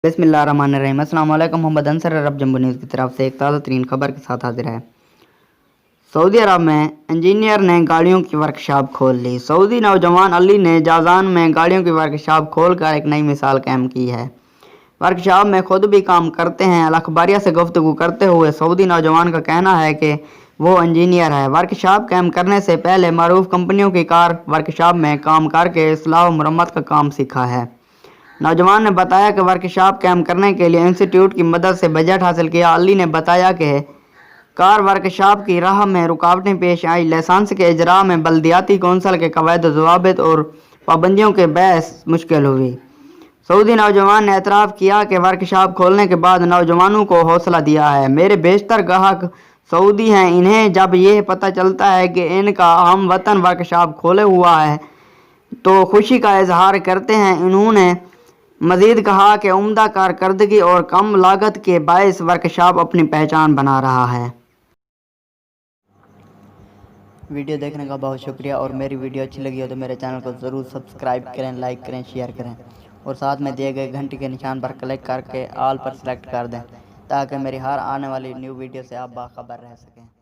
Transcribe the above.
بسم اللہ الرحمن الرحیم۔ السلام علیکم۔ محمد انصر عرب جمبو نیوز کی طرف سے ایک تازہ ترین خبر کے ساتھ حاضر ہے۔ سعودی عرب میں انجینئر نے گاڑیوں کی ورکشاپ کھول لی۔ سعودی نوجوان علی نے جازان میں گاڑیوں کی ورکشاپ کھول کر ایک نئی مثال قائم کی ہے۔ ورکشاپ میں خود بھی کام کرتے ہیں۔ الاخباریہ سے گفتگو کرتے ہوئے سعودی نوجوان کا کہنا ہے کہ وہ انجینئر ہے۔ ورکشاپ قائم کرنے سے پہلے معروف کمپنیوں کی کار ورکشاپ میں کام کر کے اصلاح و مرمت کا کام سیکھا ہے۔ نوجوان نے بتایا کہ ورکشاپ قائم کرنے کے لیے انسٹی ٹیوٹ کی مدد سے بجٹ حاصل کیا۔ علی نے بتایا کہ کار ورکشاپ کی راہ میں رکاوٹیں پیش آئیں۔ لائسنس کے اجراء میں بلدیاتی کونسل کے قواعد و ضوابط اور پابندیوں کے باعث مشکل ہوئی۔ سعودی نوجوان نے اعتراف کیا کہ ورکشاپ کھولنے کے بعد نوجوانوں کو حوصلہ دیا ہے۔ میرے بیشتر گاہک سعودی ہیں۔ انہیں جب یہ پتہ چلتا ہے کہ ان کا ہم وطن ورکشاپ کھولے ہوا ہے تو خوشی کا اظہار کرتے ہیں۔ انہوں نے مزید کہا کہ عمدہ کارکردگی اور کم لاگت کے باعث ورکشاپ اپنی پہچان بنا رہا ہے۔ ویڈیو دیکھنے کا بہت شکریہ، اور میری ویڈیو اچھی لگی ہو تو میرے چینل کو ضرور سبسکرائب کریں، لائک کریں، شیئر کریں اور ساتھ میں دیے گئے گھنٹی کے نشان پر کلک کر کے آل پر سلیکٹ کر دیں تاکہ میری ہر آنے والی نیو ویڈیو سے آپ باخبر رہ سکیں۔